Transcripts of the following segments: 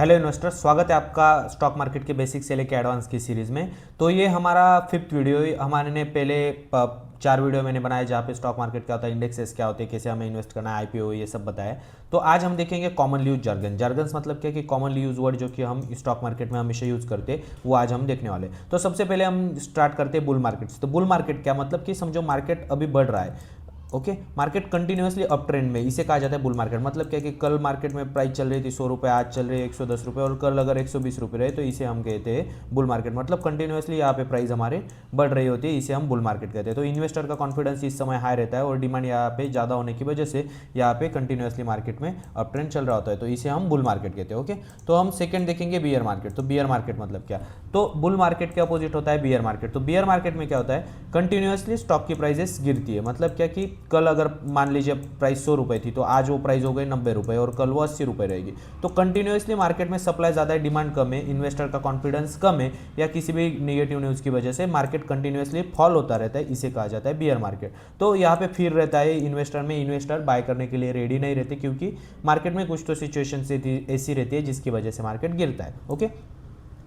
Hello investors, स्वागत है आपका स्टॉक मार्केट के बेसिक से लेके एडवांस की सीरीज़ में। तो ये हमारा 5th वीडियो। हमारे ने पहले 4 वीडियो मैंने बनाए जहाँ पे स्टॉक मार्केट क्या होता है, इंडेक्सेस क्या होते हैं, कैसे हमें इन्वेस्ट करना है, आईपीओ, ये सब बताया। तो आज हम देखेंगे कॉमनली यूज jargons मतलब क्या कि कॉमनली यूज वर्ड जो कि हम स्टॉक मार्केट में हमेशा यूज़ करते हैं, वो आज हम देखने वाले। तो सबसे पहले हम स्टार्ट करते हैं बुल मार्केट से। तो बुल मार्केट क्या मतलब कि समझो मार्केट अभी बढ़ रहा है। Okay, market continuously up trend में, इसे कहा जाता है बुल मार्केट। मतलब क्या कि कल मार्केट में प्राइस चल रही थी 100 रुपये, आज चल रही है 110 रुपये, और कल अगर 120 रुपये रहे तो इसे हम कहते हैं बुल मार्केट। मतलब कंटिन्यूसली यहाँ पे प्राइस हमारे बढ़ रही होती है, इसे हम बुल मार्केट कहते हैं। तो इन्वेस्टर का कॉन्फिडेंस इस समय हाई रहता है और डिमांड यहाँ पे ज़्यादा होने की वजह से यहाँ पे कंटिन्यूसली मार्केट में अप ट्रेंड चल रहा होता है, तो इसे हम बुल मार्केट कहते हैं। ओके, तो हम सेकंड देखेंगे बियर मार्केट। तो बियर मार्केट मतलब क्या, तो बुल मार्केट के अपोजिट होता है बियर मार्केट। तो बियर मार्केट में क्या होता है, कंटिन्यूसली स्टॉक की प्राइसेस गिरती है। मतलब क्या कि कल अगर मान लीजिए प्राइस 100 रुपये थी तो आज वो प्राइस हो गई 90 रुपये और कल वो 80 रुपये रहेगी। तो कंटिन्यूसली मार्केट में सप्लाई ज़्यादा है, डिमांड कम है, इन्वेस्टर का कॉन्फिडेंस कम है, या किसी भी नेगेटिव न्यूज़ की वजह से मार्केट कंटिन्यूसली फॉल होता रहता है, इसे कहा जाता है बियर मार्केट। तो यहाँ पे फिर रहता है इन्वेस्टर में, इन्वेस्टर बाय करने के लिए रेडी नहीं रहते, क्योंकि मार्केट में कुछ तो सिचुएशन ऐसी रहती है जिसकी वजह से मार्केट गिरता है। ओके,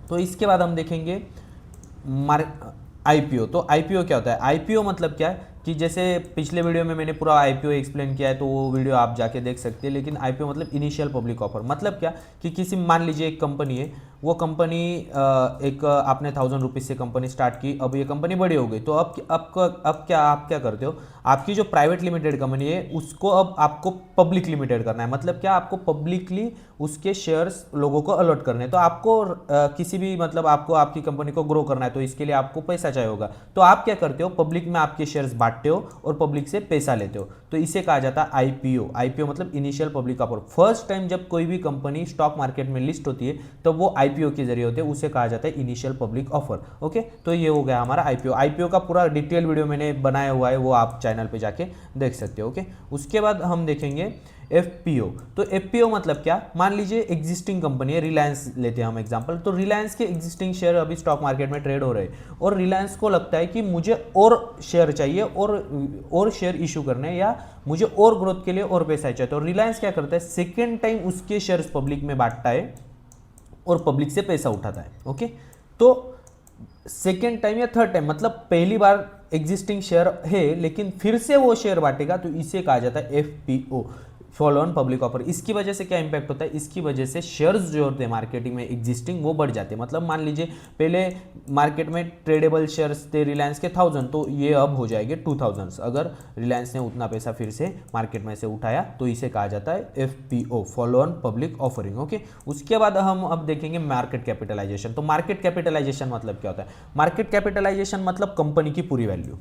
तो इसके बाद हम देखेंगे आईपीओ। तो आईपीओ क्या होता है, आईपीओ मतलब क्या है कि जैसे पिछले वीडियो में मैंने पूरा आईपीओ एक्सप्लेन किया है, तो वो वीडियो आप जाके देख सकते हैं। लेकिन आईपीओ मतलब इनिशियल पब्लिक ऑफर। मतलब क्या कि किसी, मान लीजिए एक कंपनी है, वो कंपनी एक आपने 1000 रुपीज़ से कंपनी स्टार्ट की, अब ये कंपनी बड़ी हो गई, तो अब क्या आप क्या करते हो, आपकी जो प्राइवेट लिमिटेड कंपनी है उसको अब आपको पब्लिक लिमिटेड करना है। मतलब क्या, आपको पब्लिकली उसके शेयर्स लोगों को अलॉट करने हैं। तो आपको किसी भी, मतलब आपको आपकी कंपनी को ग्रो करना है, तो इसके लिए आपको पैसा चाहिए होगा। तो आप क्या करते हो, पब्लिक में आपके शेयर्स बांटते हो और पब्लिक से पैसा लेते हो। तो इसे कहा जाता है आईपीओ। आईपीओ मतलब initial public offer. First time जब कोई भी कंपनी स्टॉक मार्केट में लिस्ट होती है तो वो आईपीओ के जरिए होते हैं, उसे कहा जाता है इनिशियल पब्लिक ऑफर। ओके, तो ये हो गया हमारा आईपीओ। आईपीओ का पूरा डिटेल वीडियो मैंने बनाया हुआ है, वो आप चैनल पे जाके देख सकते हो। ओके, उसके बाद हम देखेंगे एफपीओ। तो एफपीओ मतलब क्या, मान लीजिए एग्जिस्टिंग कंपनी है, रिलायंस लेते हैं हम एग्जांपल। तो रिलायंस के एग्जिस्टिंग शेयर अभी स्टॉक मार्केट में ट्रेड हो रहे हैं और रिलायंस को लगता है कि मुझे और शेयर चाहिए और शेयर इशू करने, या मुझे और ग्रोथ के लिए और पैसा चाहिए। तो रिलायंस क्या करता है, सेकेंड टाइम उसके शेयर्स पब्लिक में बांटता है और पब्लिक से पैसा उठाता है। ओके, तो सेकेंड टाइम या थर्ड टाइम, मतलब पहली बार एग्जिस्टिंग शेयर है लेकिन फिर से वो शेयर बांटेगा, तो इसे कहा जाता है FPO, follow on public offer. इसकी वजह से क्या इंपैक्ट होता है, इसकी वजह से शेयर्स जो होते हैं मार्केटिंग में एग्जिस्टिंग, वो बढ़ जाते हैं। मतलब मान लीजिए पहले मार्केट में ट्रेडेबल शेयर्स थे रिलायंस के 1000, तो ये अब हो जाएंगे 2000 अगर रिलायंस ने उतना पैसा फिर से मार्केट में से उठाया, तो इसे कहा जाता है FPO, follow on public offering. Okay, उसके बाद हम अब देखेंगे मार्केट कैपिटलाइजेशन। तो मार्केट कैपिटलाइजेशन मतलब क्या होता है, मार्केट कैपिटलाइजेशन मतलब कंपनी की पूरी वैल्यू।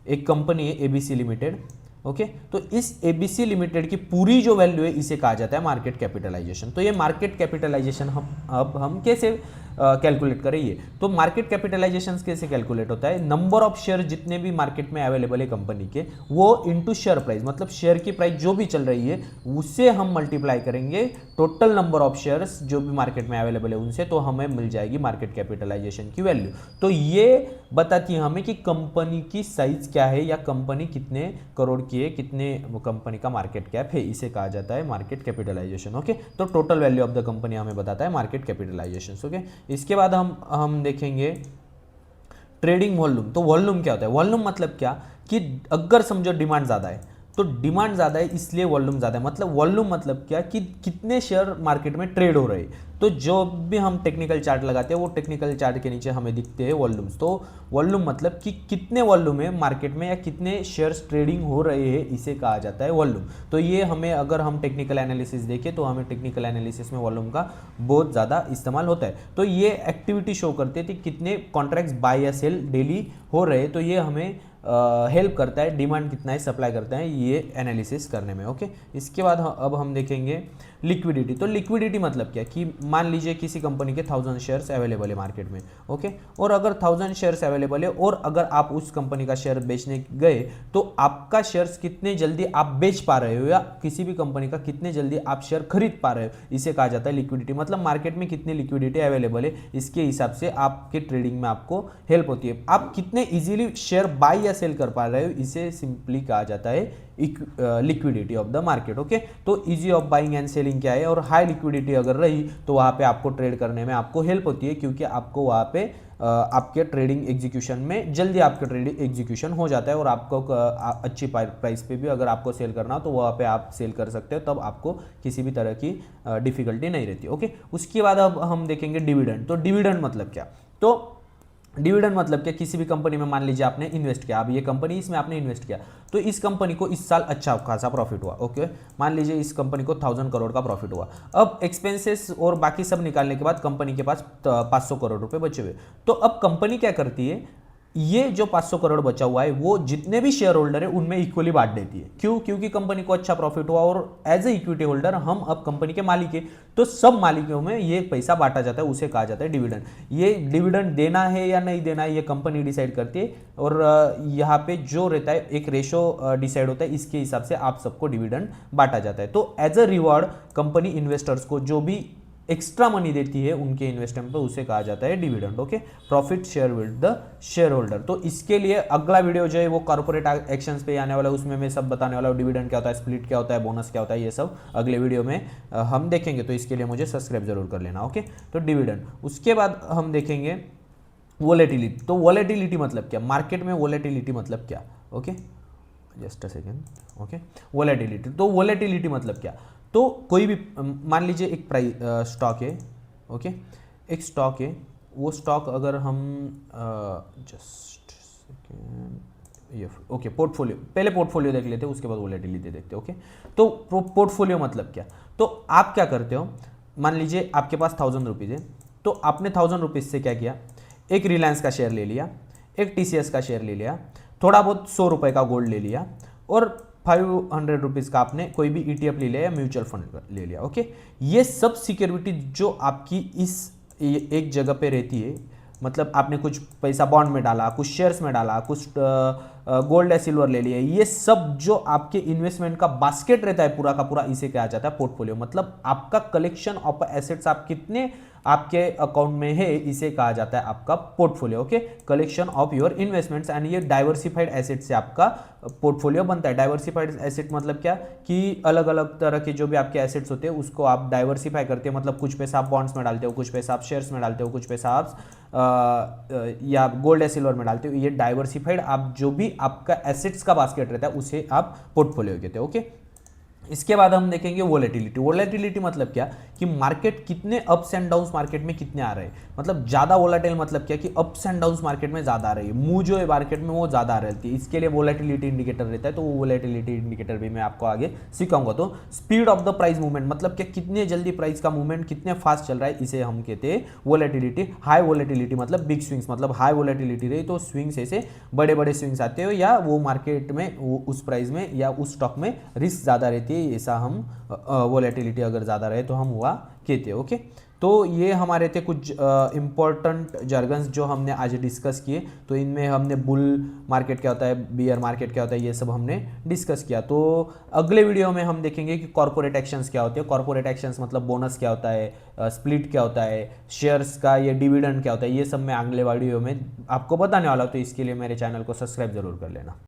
एक कंपनी है एबीसी लिमिटेड, ओके, तो इस एबीसी लिमिटेड की पूरी जो वैल्यू है इसे कहा जाता है मार्केट कैपिटलाइजेशन। तो ये मार्केट कैपिटलाइजेशन हम कैसे कैलकुलेट करें, ये तो मार्केट कैपिटलाइजेशन कैसे कैलकुलेट होता है, नंबर ऑफ शेयर जितने भी मार्केट में अवेलेबल है कंपनी के, वो इनटू शेयर प्राइस, मतलब शेयर की प्राइस जो भी चल रही है उससे हम मल्टीप्लाई करेंगे टोटल नंबर ऑफ शेयर्स जो भी मार्केट में अवेलेबल है उनसे, तो हमें मिल जाएगी मार्केट कैपिटलाइजेशन की वैल्यू। तो ये बताती है हमें कि कंपनी की साइज क्या है, या कंपनी कितने करोड़ की है, कितने कंपनी का मार्केट कैप है, इसे कहा जाता है मार्केट कैपिटलाइजेशन। ओके, तो total value of the company हमें बताता है मार्केट कैपिटलाइजेशन। ओके, इसके बाद हम देखेंगे ट्रेडिंग वॉल्यूम। तो वॉल्यूम क्या होता है, वॉल्यूम मतलब क्या कि अगर समझो डिमांड ज़्यादा है, तो डिमांड ज़्यादा है इसलिए वॉल्यूम ज़्यादा है। मतलब वॉल्यूम मतलब क्या कि कितने शेयर मार्केट में ट्रेड हो रहे हैं। तो जो भी हम टेक्निकल चार्ट लगाते हैं वो टेक्निकल चार्ट के नीचे हमें दिखते हैं वॉल्यूम्स। तो वॉल्यूम मतलब कि कितने वॉल्यूम है मार्केट में, या कितने शेयर्स ट्रेडिंग हो रहे हैं, इसे कहा जाता है वॉल्यूम। तो ये हमें, अगर हम टेक्निकल एनालिसिस देखें तो हमें टेक्निकल एनालिसिस में वॉल्यूम का बहुत ज़्यादा इस्तेमाल होता है। तो ये एक्टिविटी शो करते हैं कि कितने कॉन्ट्रैक्ट्स बाय या सेल डेली हो रहे हैं। तो ये हमें हेल्प करता है, डिमांड कितना है, सप्लाई करता है, ये एनालिसिस करने में। ओके, इसके बाद अब हम देखेंगे लिक्विडिटी। तो लिक्विडिटी मतलब क्या कि मान लीजिए किसी कंपनी के 1000 शेयर्स अवेलेबल है मार्केट में, ओके, और अगर 1000 शेयर्स अवेलेबल है और अगर आप उस कंपनी का शेयर बेचने गए, तो आपका शेयर्स कितने जल्दी आप बेच पा रहे हो, या किसी भी कंपनी का कितने जल्दी आप शेयर खरीद पा रहे हो, इसे कहा जाता है लिक्विडिटी। मतलब मार्केट में कितनी लिक्विडिटी अवेलेबल है, इसके हिसाब से आपके ट्रेडिंग में आपको हेल्प होती है। आप कितने इजीली शेयर बाय या सेल कर पा रहे हो, इसे सिंपली कहा जाता है liquidity of the market. Okay, तो easy of buying and selling क्या है, और हाई लिक्विडिटी अगर रही तो वहाँ पे आपको ट्रेड करने में आपको हेल्प होती है, क्योंकि आपको वहाँ पे आपके ट्रेडिंग एग्जीक्यूशन में जल्दी आपका ट्रेडिंग एग्जीक्यूशन हो जाता है, और आपको अच्छी प्राइस पे भी अगर आपको सेल करना हो तो वहाँ पे आप सेल कर सकते हो, तब आपको किसी भी तरह की डिफिकल्टी नहीं रहती। ओके, उसके बाद अब हम देखेंगे डिविडेंड। तो डिविडेंड मतलब क्या, तो डिविडेंड मतलब क्या, किसी भी कंपनी में मान लीजिए आपने इन्वेस्ट किया, अब ये कंपनी इसमें आपने इन्वेस्ट किया, तो इस कंपनी को इस साल अच्छा खासा प्रॉफिट हुआ। ओके, मान लीजिए इस कंपनी को 1000 करोड़ का प्रॉफिट हुआ। अब एक्सपेंसेस और बाकी सब निकालने के बाद कंपनी के पास 500 करोड़ रुपए बचे हुए। तो अब कंपनी क्या करती है, ये जो 500 करोड़ बचा हुआ है वो जितने भी शेयर होल्डर है उनमें इक्वली बांट देती है। क्यों, क्योंकि कंपनी को अच्छा प्रॉफिट हुआ, और एज ए इक्विटी होल्डर हम अब कंपनी के मालिक है, तो सब मालिकों में ये पैसा बांटा जाता है, उसे कहा जाता है डिविडेंड। ये डिविडेंड देना है या नहीं देना है ये कंपनी डिसाइड करती है, और यहाँ पे जो रहता है एक रेशो डिसाइड होता है, इसके हिसाब से आप सबको डिविडेंड बांटा जाता है। तो as a reward company investors को जो भी एक्स्ट्रा मनी देती है उनके इन्वेस्टमेंट पे, उसे कहा जाता है dividend. Okay, profit share with the share holder. तो इसके लिए अगला वीडियो जो है वो कॉर्पोरेट एक्शंस पे आने वाला है, उसमें मैं सब बताने वाला हूँ, डिविडेंड क्या होता है, स्प्लिट क्या होता है, बोनस क्या होता है, ये सब अगले वीडियो में हम देखेंगे। तो इसके लिए मुझे सब्सक्राइब जरूर कर लेना। ओके, तो डिविडेंड। उसके बाद हम देखेंगे वोलेटिलिटी। तो वोलेटिलिटी मतलब क्या, मार्केट में वोलेटिलिटी मतलब क्या। Okay, just a second. Okay, volatility, तो वोलेटिलिटी मतलब क्या, तो कोई भी मान लीजिए एक प्राइस स्टॉक है। ओके, एक स्टॉक है, वो स्टॉक अगर हम जस्ट सेकेंड, ये ओके पोर्टफोलियो, पहले पोर्टफोलियो देख लेते हैं, उसके बाद वोलेटिलिटी देखते हैं। ओके, तो पोर्टफोलियो मतलब क्या, तो आप क्या करते हो, मान लीजिए आपके पास 1000 रुपीज़ है, तो आपने 1000 रुपीज़ से क्या किया, एक रिलायंस का शेयर ले लिया, एक TCS का शेयर ले लिया, थोड़ा बहुत 100 रुपये का गोल्ड ले लिया, और 500 रुपीज़ का आपने कोई भी ETF ले लिया या म्यूचुअल फंड ले लिया। ओके, ये सब सिक्योरिटी जो आपकी इस एक जगह पे रहती है, मतलब आपने कुछ पैसा बॉन्ड में डाला, कुछ शेयर्स में डाला, कुछ गोल्ड या सिल्वर ले लिए, ये सब जो आपके इन्वेस्टमेंट का बास्केट रहता है पूरा का पूरा, इसे कहा जाता है पोर्टफोलियो। मतलब आपका कलेक्शन ऑफ एसेट्स, आप कितने आपके अकाउंट में है, इसे कहा जाता है आपका portfolio. Okay, collection of your investments, and ये डाइवर्सिफाइड एसेट से आपका पोर्टफोलियो बनता है। डाइवर्सिफाइड एसेट मतलब क्या, कि अलग अलग तरह के जो भी आपके एसेट्स होते हैं उसको आप डाइवर्सिफाई करते हो, मतलब कुछ पैसा आप बॉन्ड्स में डालते हो, कुछ पैसा आप शेयर्स में डालते हो, कुछ पैसा आप या गोल्ड या सिल्वर में डालते हो। ये डाइवर्सिफाइड आप जो भी आपका एसेट्स का बास्केट रहता है उसे आप पोर्टफोलियो कहते हो। ओके, इसके बाद हम देखेंगे वोलेटिलिटी। वोलेटिलिटी मतलब क्या, कि मार्केट कितने अप्स एंड डाउन्स मार्केट में कितने आ रहे हैं, मतलब ज्यादा वोलेटाइल मतलब क्या, कि अप्स एंड डाउन्स मार्केट में ज्यादा आ रही है, मूव जो है मार्केट में वो ज्यादा रहती है, इसके लिए वोलेटिलिटी इंडिकेटर रहता है। तो वो वोलेटिलिटी इंडिकेटर भी मैं आपको आगे सिखाऊंगा। तो speed of the price movement मतलब क्या, कितने जल्दी प्राइस का मूवमेंट कितने फास्ट चल रहा है, इसे हम कहते हैं वोलेटिलिटी। हाई वोलेटिलिटी मतलब बिग स्विंग्स, मतलब हाई वोलेटिलिटी रही तो स्विंग्स ऐसे बड़े बड़े स्विंग्स आते हो, या वो मार्केट में उस प्राइस में या उस स्टॉक में रिस्क ज्यादा रहती है, ऐसा हम वोलेटिलिटी अगर ज़्यादा रहे तो हम हुआ कहते हैं। ओके, तो ये हमारे थे कुछ इंपॉर्टेंट jargons जो हमने आज डिस्कस किए। तो इनमें हमने बुल मार्केट क्या होता है, बियर मार्केट क्या होता है, ये सब हमने डिस्कस किया। तो अगले वीडियो में हम देखेंगे कि कॉर्पोरेट एक्शंस क्या होते हैं। कॉर्पोरेट एक्शंस मतलब बोनस क्या होता है, स्प्लिट क्या होता है, शेयर्स का ये डिविडेंड क्या होता है, ये सब मैं अगले वीडियो में आपको बताने वाला हूँ। तो इसके लिए मेरे चैनल को सब्सक्राइब जरूर कर लेना।